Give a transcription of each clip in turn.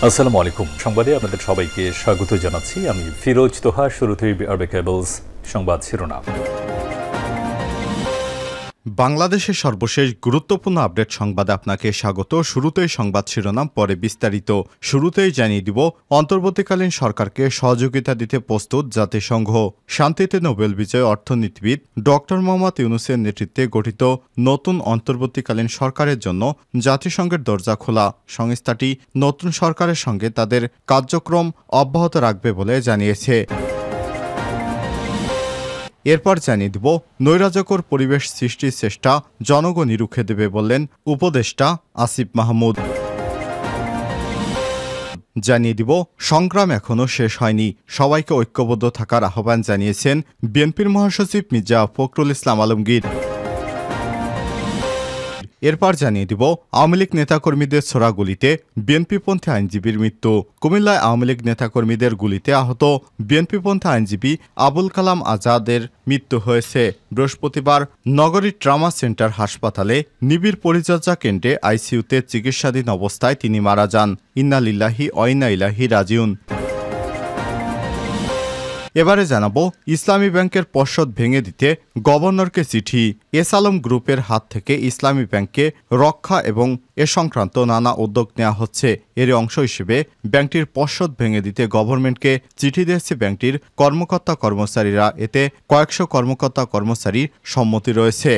আসসালামু আলাইকুম। সংবাদে আপনাদের সবাইকে স্বাগত জানাচ্ছি। আমি ফিরোজ তোহা। শুরুতেই আরবে কেবলস সংবাদ শিরোনাম। বাংলাদেশের সর্বশেষ গুরুত্বপূর্ণ আপডেট সংবাদে আপনাকে স্বাগত। শুরুতেই সংবাদ শিরোনাম, পরে বিস্তারিত। শুরুতেই জানিয়ে দিব, অন্তর্বর্তীকালীন সরকারকে সহযোগিতা দিতে প্রস্তুত জাতিসংঘ। শান্তিতে নোবেল বিজয়ী অর্থনীতিবিদ ডক্টর মোহাম্মদ ইউনূসের নেতৃত্বে গঠিত নতুন অন্তর্বর্তীকালীন সরকারের জন্য জাতিসংঘের দরজা খোলা। সংস্থাটি নতুন সরকারের সঙ্গে তাদের কার্যক্রম অব্যাহত রাখবে বলে জানিয়েছে। এরপর জানিয়ে দিব, নৈরাজ্যকর পরিবেশ সৃষ্টির চেষ্টা জনগণই রুখে দেবে বললেন উপদেষ্টা আসিফ মাহমুদ। জানিয়ে দিব, সংগ্রাম এখনও শেষ হয়নি, সবাইকে ঐক্যবদ্ধ থাকার আহ্বান জানিয়েছেন বিএনপির মহাসচিব মির্জা ফখরুল ইসলাম আলমগীর। এরপর জানিয়ে দিব, আওয়ামী লীগ নেতাকর্মীদের ছোড়া গুলিতে বিএনপিপন্থী আইনজীবীর মৃত্যু। কুমিল্লায় আওয়ামী লীগ নেতাকর্মীদের গুলিতে আহত বিএনপিপন্থী আইনজীবী আবুল কালাম আজাদের মৃত্যু হয়েছে। বৃহস্পতিবার নগরীর ট্রমা সেন্টার হাসপাতালে নিবিড় পরিচর্যা কেন্দ্রে আইসিইউতে চিকিৎসাধীন অবস্থায় তিনি মারা যান। ইন্না লিল্লাহি ওয়া ইন্না ইলাইহি রাজিউন। এবারে জানাবো, ইসলামী ব্যাংকের পর্ষদ ভেঙে দিতে গভর্নরকে চিঠি। এস আলম গ্রুপের হাত থেকে ইসলামী ব্যাংককে রক্ষা এবং এ সংক্রান্ত নানা উদ্যোগ নেওয়া হচ্ছে। এর অংশ হিসেবে ব্যাংকটির পর্ষদ ভেঙে দিতে গভর্নমেন্টকে চিঠি দিয়েছে ব্যাংকটির কর্মকর্তা কর্মচারীরা। এতে কয়েকশো কর্মকর্তা কর্মচারীর সম্মতি রয়েছে।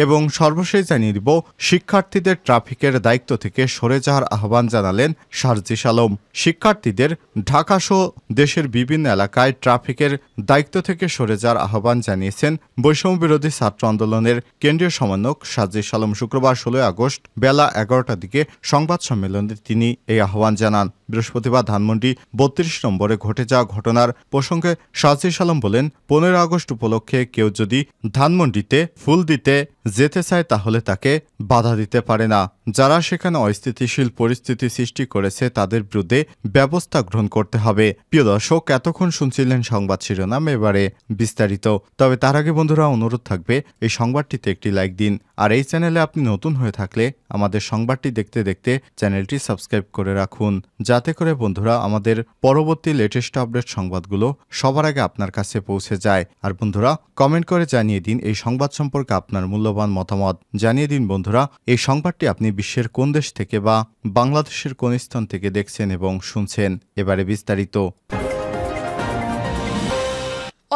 এবং সর্বশেষ জানিয়ে দিব, শিক্ষার্থীদের ট্রাফিকের দায়িত্ব থেকে সরে যাওয়ার আহ্বান জানালেন সার্জিস আলম। শিক্ষার্থীদের ঢাকাসহ দেশের বিভিন্ন এলাকায় ট্রাফিকের দায়িত্ব থেকে সরে যাওয়ার আহ্বান জানিয়েছেন বৈষম্য বিরোধী ছাত্র আন্দোলনের কেন্দ্রীয় সমন্বয়ক সার্জিস আলম। শুক্রবার 16 আগস্ট বেলা 11টার দিকে সংবাদ সম্মেলনে তিনি এই আহ্বান জানান। বৃহস্পতিবার ধানমন্ডি 32 নম্বরে ঘটে যাওয়া ঘটনার প্রসঙ্গে সার্জিস আলম বলেন, 15 আগস্ট উপলক্ষে কেউ যদি ধানমন্ডিতে ফুল দিতে যেতে চায় তাহলে তাকে বাধা দিতে পারে না। যারা সেখানে অস্থিতিশীল পরিস্থিতি সৃষ্টি করেছে তাদের বিরুদ্ধে ব্যবস্থা গ্রহণ করতে হবে। প্রিয় দর্শক, এতক্ষণ শুনছিলেন সংবাদ শিরোনাম, এবারে বিস্তারিত। তবে তার আগে বন্ধুরা, অনুরোধ থাকবে এই সংবাদটিতে একটি লাইক দিন। আর এই চ্যানেলে আপনি নতুন হয়ে থাকলে আমাদের সংবাদটি দেখতে দেখতে চ্যানেলটি সাবস্ক্রাইব করে রাখুন, যাতে করে বন্ধুরা আমাদের পরবর্তী লেটেস্ট আপডেট সংবাদগুলো সবার আগে আপনার কাছে পৌঁছে যায়। আর বন্ধুরা, কমেন্ট করে জানিয়ে দিন এই সংবাদ সম্পর্কে আপনার মূল্যবান মতামত। জানিয়ে দিন বন্ধুরা, এই সংবাদটি আপনি বিশ্বের কোন দেশ থেকে বা বাংলাদেশের কোন স্থান থেকে দেখছেন এবং শুনছেন। এবারে বিস্তারিত।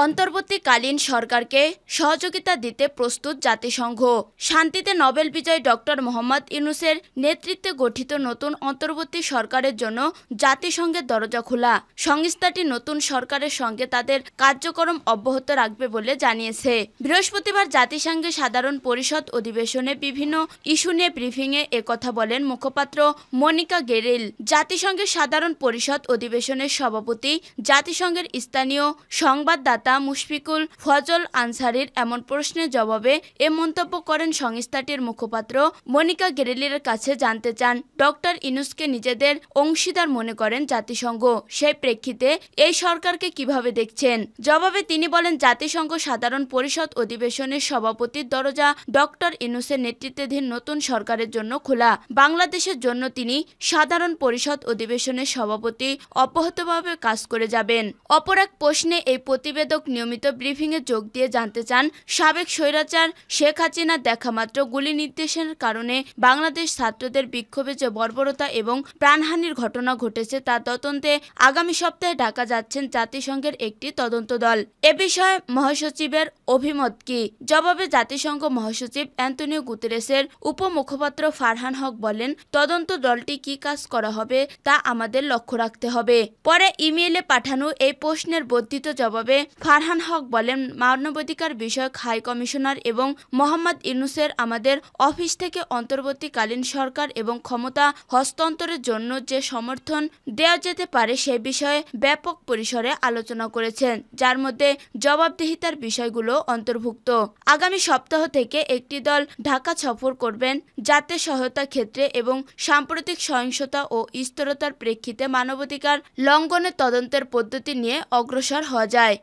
অন্তর্বর্তীকালীন সরকারকে সহযোগিতা দিতে প্রস্তুত জাতিসংঘ। শান্তিতে নোবেল বিজয়ী ডক্টর মোহাম্মদ ইউনূসের নেতৃত্বে গঠিত নতুন অন্তর্বর্তী সরকারের জন্য জাতিসংঘের দরজা খোলা। সংস্থাটি নতুন সরকারের সঙ্গে তাদের কার্যক্রম অব্যাহত রাখবে বলে জানিয়েছে। বৃহস্পতিবার জাতিসংঘের সাধারণ পরিষদ অধিবেশনে বিভিন্ন ইস্যু নিয়ে ব্রিফিংয়ে একথা বলেন মুখপাত্র মনিকা গেরিল। জাতিসংঘের সাধারণ পরিষদ অধিবেশনের সভাপতি জাতিসংঘের স্থানীয় সংবাদদাতা মুশফিকুল ফজল আনসারির এমন প্রশ্নের জবাবে এ মন্তব্য করেন। সংস্থাটির মুখপাত্র মনিকা গেরিলের কাছে জানতে চান, ডক্টর ইউনূসকে নিজেদের অংশীদার মনে করেন জাতিসংঘ, সেই প্রেক্ষিতে এই সরকারকে কিভাবে দেখছেন। জবাবে তিনি বলেন, জাতিসংঘ সাধারণ পরিষদ অধিবেশনের সভাপতির দরজা ডক্টর ইউনূসের নেতৃত্বাধীন নতুন সরকারের জন্য খোলা। বাংলাদেশের জন্য তিনি সাধারণ পরিষদ অধিবেশনের সভাপতি অব্যাহতভাবে কাজ করে যাবেন। অপর এক প্রশ্নে এই প্রতিবেদক নিয়মিত ব্রিফিংয়ে যোগ দিয়ে জানতে চান, সাবেক স্বৈরাচার শেখ হাসিনার দেখামাত্র গুলি নির্দেশের কারণে বাংলাদেশ ছাত্রদের বিক্ষোভে যে বর্বরতা এবং প্রাণহানির ঘটনা ঘটেছে তা তদন্তে আগামী সপ্তাহে ঢাকা যাচ্ছেন জাতিসংঘের একটি তদন্ত দল। এ বিষয়ে মহাসচিবের অভিমত কি? জবাবে জাতিসংঘ মহাসচিব অ্যান্টনিও গুতেরেসের উপমুখপাত্র ফারহান হক বলেন, তদন্ত দলটি কি কাজ করা হবে তা আমাদের লক্ষ্য রাখতে হবে। পরে ইমেইলে পাঠানো এই প্রশ্নের বর্ধিত জবাবে ফারহান হক বলেন, মানবাধিকার বিষয়ক হাই কমিশনার এবং মোহাম্মদ ইউনূসের আমাদের অফিস থেকে অন্তর্বর্তীকালীন সরকার এবং ক্ষমতা হস্তান্তরের জন্য যে সমর্থন দেওয়া যেতে পারে সে বিষয়ে ব্যাপক পরিসরে আলোচনা করেছেন, যার মধ্যে জবাবদিহিতার বিষয়গুলো অন্তর্ভুক্ত। আগামী সপ্তাহ থেকে একটি দল ঢাকা সফর করবেন, যাতে সহায়তা ক্ষেত্রে এবং সাম্প্রতিক সহিংসতা ও স্থিরতার প্রেক্ষিতে মানবাধিকার লঙ্ঘনের তদন্তের পদ্ধতি নিয়ে অগ্রসর হওয়া যায়।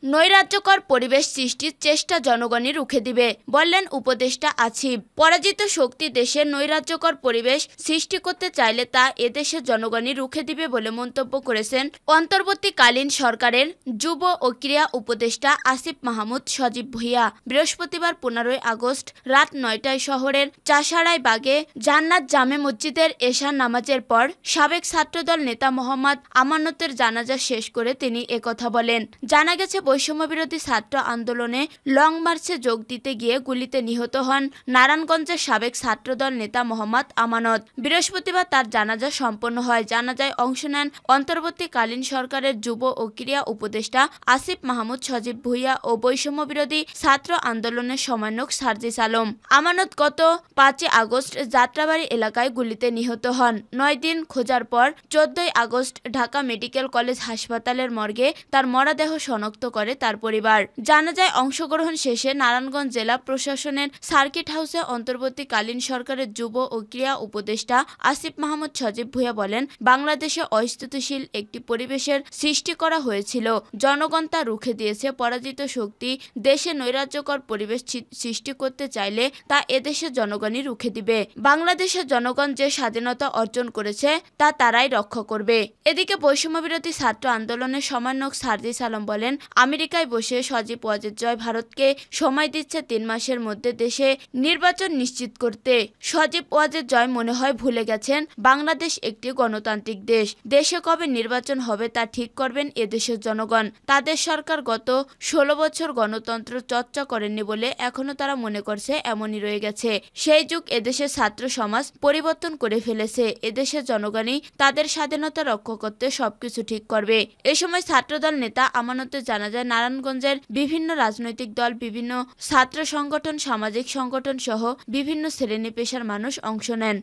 নৈরাজ্যকর পরিবেশ সৃষ্টির চেষ্টা জনগণই রুখে দিবে, বললেন উপদেষ্টা আসিফ। পরাজিত শক্তি দেশের নৈরাজ্যকর পরিবেশ সৃষ্টি করতে চাইলে তা এদেশের জনগণই রুখে দিবে বলে মন্তব্য করেছেন অন্তর্বর্তীকালীন সরকারের যুব ও ক্রীড়া উপদেষ্টা আসিফ মাহমুদ সজীব ভুঁইয়া। বৃহস্পতিবার 15 আগস্ট রাত 9টায় শহরের চাষাড়াই বাগে জান্নাত জামে মসজিদের এশার নামাজের পর সাবেক ছাত্রদল নেতা মোহাম্মদ আমানতের জানাজা শেষ করে তিনি একথা বলেন। জানা গেছে, বৈষম্যবিরোধী ছাত্র আন্দোলনে লং মার্চে যোগ দিতে গিয়ে গুলিতে নিহত হন নারায়ণগঞ্জের সাবেক ছাত্রদল নেতা মোহাম্মদ আমানত। বৃহস্পতিবার তার জানাজা সম্পন্ন হয়। জানাজায় অংশ নেন অন্তর্বর্তীকালীন সরকারের যুব ও ক্রীড়া উপদেষ্টা আসিফ মাহমুদ সজীব ভুঁইয়া ও বৈষম্যবিরোধী ছাত্র আন্দোলনের সমন্বয়ক সার্জিস আলম। আমানত গত 5 আগস্ট যাত্রাবাড়ি এলাকায় গুলিতে নিহত হন। 9 দিন খোঁজার পর 14 আগস্ট ঢাকা মেডিকেল কলেজ হাসপাতালের মর্গে তার মরদেহ শনাক্ত করে তার পরিবার। জানাজায় অংশগ্রহণ শেষে নারায়ণগঞ্জ জেলা প্রশাসনের সার্কিট হাউসে অন্তর্বর্তীকালীন সরকারের যুব ও ক্রীড়া উপদেষ্টা আসিফ মাহমুদ সজীব ভুঁইয়া বলেন, বাংলাদেশে অস্থিতিশীল একটি পরিবেশের সৃষ্টি করা হয়েছিল, জনগণ তা রুখে দিয়েছে। পরাজিত শক্তি দেশে নৈরাজ্যকর পরিবেশ সৃষ্টি করতে চাইলে তা এদেশের জনগণই রুখে দিবে। বাংলাদেশের জনগণ যে স্বাধীনতা অর্জন করেছে তা তারাই রক্ষা করবে। এদিকে বৈষম্যবিরোধী ছাত্র আন্দোলনের সমন্বয়ক সার্জিস আলম বলেন, আমেরিকায় বসে সজীব ওয়াজেদ জয় ভারতকে সময় দিচ্ছে 3 মাসের মধ্যে দেশে নির্বাচন নিশ্চিত করতে। সজীব ওয়াজেদ জয় মনে হয় ভুলে গেছেন বাংলাদেশ একটি গণতান্ত্রিক দেশ। দেশে কবে নির্বাচন হবে তা ঠিক করবেন এদেশের জনগণ। তাদের সরকার গত 16 বছর গণতন্ত্র চর্চা করেননি বলে এখনো তারা মনে করছে এমনই রয়ে গেছে। সেই যুগ এদেশের ছাত্র সমাজ পরিবর্তন করে ফেলেছে। এদেশের জনগণই তাদের স্বাধীনতা রক্ষা করতে সবকিছু ঠিক করবে। এ সময় ছাত্রদল নেতা আমানতের জানাজায় নারায়ণগঞ্জের বিভিন্ন রাজনৈতিক দল, বিভিন্ন ছাত্র সংগঠন, সামাজিক সংগঠন সহ বিভিন্ন শ্রেণী পেশার মানুষ অংশ নেন।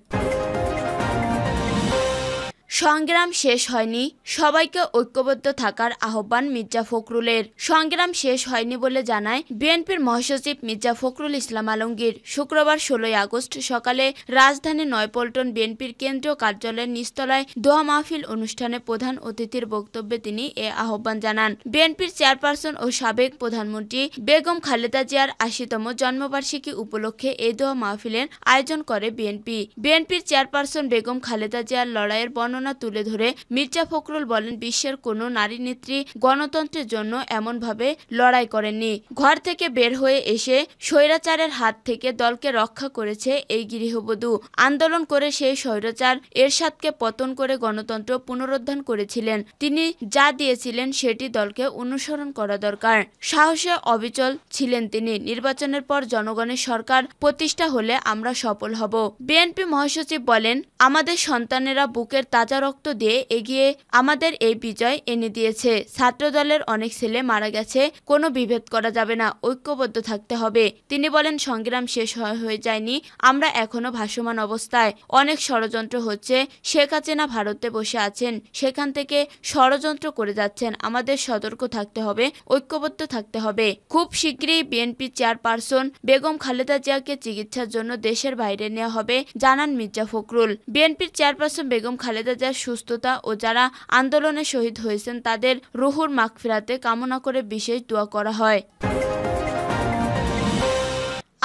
সংগ্রাম শেষ হয়নি, সবাইকে ঐক্যবদ্ধ থাকার আহ্বান মির্জা ফখরুলের। সংগ্রাম শেষ হয়নি বলে জানায় বিএনপির মহাসচিব মির্জা ফখরুল ইসলাম আলমগীর। শুক্রবার 16 আগস্ট সকালে রাজধানী নয়াপল্টন বিএনপির কেন্দ্রীয় কার্যালয়ের নিচতলায় দোয়া মাহফিল অনুষ্ঠানে প্রধান অতিথির বক্তব্যে তিনি এ আহ্বান জানান। বিএনপির চেয়ারপারসন ও সাবেক প্রধানমন্ত্রী বেগম খালেদা জিয়ার 80তম জন্মবার্ষিকী উপলক্ষে এই দোয়া মাহফিলের আয়োজন করে বিএনপি। বিএনপির চেয়ারপারসন বেগম খালেদা জিয়ার লড়াইয়ের বর্ণনা তুলে ধরে মির্জা ফখরুল বলেন, বিশ্বের কোনো নারী নেত্রী গণতন্ত্রের জন্য এমনভাবে লড়াই করেননি। ঘর থেকে বের হয়ে এসে স্বৈরাচারের হাত থেকে দলকে রক্ষা করেছে এই গৃহবধূ। আন্দোলন করে সেই স্বৈরাচার এরশাদকে পতন করে গণতন্ত্র পুনরুদ্ধার করেছিলেন। তিনি যা দিয়েছিলেন সেটি দলকে অনুসরণ করা দরকার। সাহসে অবিচল ছিলেন তিনি। নির্বাচনের পর জনগণের সরকার প্রতিষ্ঠা হলে আমরা সফল হব। বিএনপি মহাসচিব বলেন, আমাদের সন্তানেরা বুকের তাজা রক্ত দিয়ে এগিয়ে আমাদের এই বিজয় এনে দিয়েছে। ছাত্রদলের অনেক ছেলে মারা গেছে, কোনো বিভেদ করা যাবে না, ঐক্যবদ্ধ থাকতে হবে। তিনি বলেন, সংগ্রাম শেষ হয়ে যায়নি, আমরা এখনো ভাসমান অবস্থায়। অনেক ষড়যন্ত্র হচ্ছে। শেখ হাসিনা ভারতে বসে আছেন, সেখান থেকে ষড়যন্ত্র করে যাচ্ছেন। আমাদের সতর্ক থাকতে হবে, ঐক্যবদ্ধ থাকতে হবে। খুব শীঘ্রই বিএনপি চেয়ারপারসন বেগম খালেদা জিয়াকে চিকিৎসার জন্য দেশের বাইরে নেওয়া হবে, জানান মির্জা ফখরুল। বিএনপির চেয়ারপারসন বেগম খালেদা জিয়ার সুস্থতা ও যারা আন্দোলনে শহীদ হয়েছেন তাদের রুহুর মাগফিরাতে কামনা করে বিশেষ দোয়া করা হয়।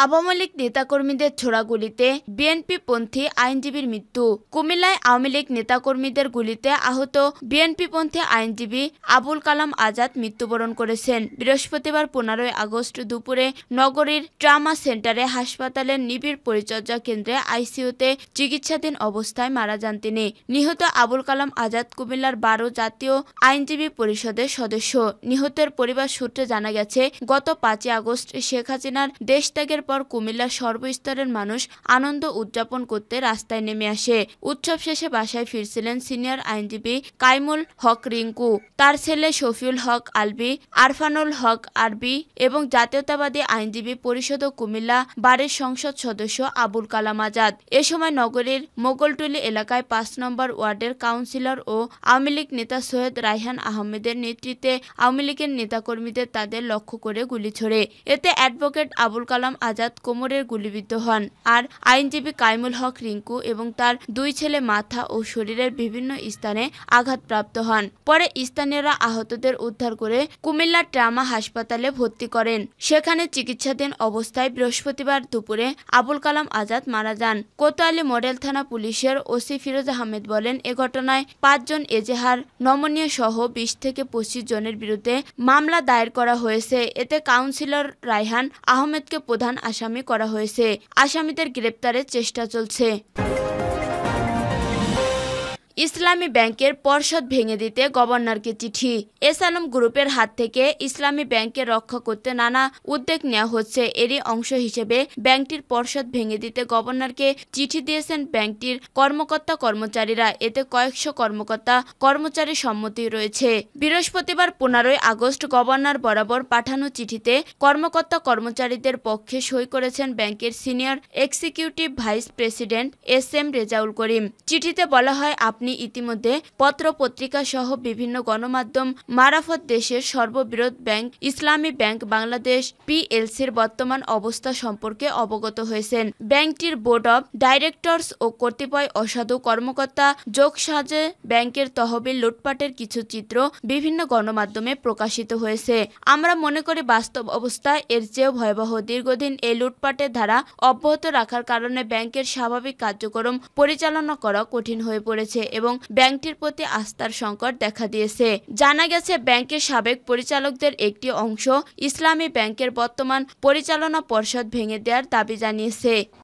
আওয়ামী লীগ নেতাকর্মীদের ছোড়া গুলিতে বিএনপিপন্থী আইনজীবীর মৃত্যু। কুমিল্লায় আওয়ামী লীগ নেতাকর্মীদের গুলিতে আহত বিএনপিপন্থী আইনজীবী আবুল কালাম আজাদ মৃত্যুবরণ করেছেন। বৃহস্পতিবার 15 আগস্ট দুপুরে নগরীর ট্রমা সেন্টারে হাসপাতালের নিবিড় পরিচর্যা কেন্দ্রে আইসিইউতে চিকিৎসাধীন অবস্থায় মারা যান তিনি। নিহত আবুল কালাম আজাদ কুমিল্লার 12 জাতীয় আইনজীবী পরিষদের সদস্য। নিহতের পরিবার সূত্রে জানা গেছে, গত 5 আগস্ট শেখ হাসিনার দেশত্যাগের পর কুমিল্লার সর্বস্তরের মানুষ আনন্দ উদযাপন করতে রাস্তায় নেমে আসে। উৎসব শেষে বাসায় ফিরছিলেন সিনিয়র আইনজীবী কাইমুল হক রিঙ্কু, তার ছেলে শফিউল হক আলবি, আরফানুল হক আরবি এবং জাতীয়তাবাদী আইনজীবী পরিষদ ও কুমিল্লা বারের সংসদ সদস্য আবুল কালাম আজাদ। এ সময় নগরীর মোগলটুলি এলাকায় 5 নম্বর ওয়ার্ডের কাউন্সিলর ও আওয়ামী লীগ নেতা সৈয়দ রায়হান আহমেদের নেতৃত্বে আওয়ামী লীগের নেতাকর্মীদের তাদের লক্ষ্য করে গুলি ছোড়ে। এতে অ্যাডভোকেট আবুল কালাম আজাদ কোমরের গুলিবিদ্ধ হন, আর আইনজীবী কাইমুল হক রিঙ্কু এবং তার 2 ছেলে মাথা ও শরীরের বিভিন্ন স্থানে আঘাতপ্রাপ্ত হন। পরে স্থানীয়রা আহতদের উদ্ধার করে কুমিল্লা ট্রামা হাসপাতালে ভর্তি করেন। সেখানে চিকিৎসাধীন অবস্থায় বৃহস্পতিবার দুপুরে আবুল কালাম আজাদ মারা যান। কোতোয়ালী মডেল থানা পুলিশের ওসি ফিরোজ আহমেদ বলেন, এ ঘটনায় 5 জন এজেহার নমনীয় সহ 20 থেকে 25 জনের বিরুদ্ধে মামলা দায়ের করা হয়েছে। এতে কাউন্সিলর রায়হান আহমেদকে প্রধান আসামি করা হয়েছে। আসামিদের গ্রেপ্তারের চেষ্টা চলছে। ইসলামী ব্যাংকের পর্ষদ ভেঙে দিতে গভর্নরকে চিঠি। এস আলম গ্রুপের হাত থেকে ইসলামী ব্যাংককে রক্ষা করতে নানা উদ্যোগ নেওয়া হচ্ছে। এরই অংশ হিসেবে ব্যাংকটির পর্ষদ ভেঙে দিতে গভর্নরকে চিঠি দিয়েছেন ব্যাংকটির কর্মকর্তা কর্মচারীরা। এতে কয়েকশো কর্মকর্তা কর্মচারীর সম্মতি রয়েছে। বৃহস্পতিবার 15 আগস্ট গভর্নর বরাবর পাঠানো চিঠিতে কর্মকর্তা কর্মচারীদের পক্ষে সই করেছেন ব্যাংকের senior executive vice president SM Rezaul Karim. চিঠিতে বলা হয়, আপনি ইতিমধ্যে পত্র পত্রিকা সহ বিভিন্ন গণমাধ্যম মারফত দেশের সর্ববৃহৎ ব্যাংক ইসলামী ব্যাংক বাংলাদেশ PLCর বর্তমান অবস্থা সম্পর্কে অবগত হয়েছেন। ব্যাংকটির বোর্ড অব ডাইরেক্টরস ও কতিপয় অসাধু কর্মকর্তা যোগসাজে ব্যাংকের তহবিল লুটপাটের কিছু চিত্র বিভিন্ন গণমাধ্যমে প্রকাশিত হয়েছে। আমরা মনে করি বাস্তব অবস্থা এর চেয়েও ভয়াবহ। দীর্ঘদিন এই লুটপাটের ধারা অব্যাহত রাখার কারণে ব্যাংকের স্বাভাবিক কার্যক্রম পরিচালনা করা কঠিন হয়ে পড়েছে এবং ব্যাংকটির প্রতি আস্থার সংকট দেখা দিয়েছে। জানা গেছে, ব্যাংকের সাবেক পরিচালকদের একটি অংশ ইসলামী ব্যাংকের বর্তমান পরিচালনা পর্ষদ ভেঙে দেওয়ার দাবি জানিয়েছে।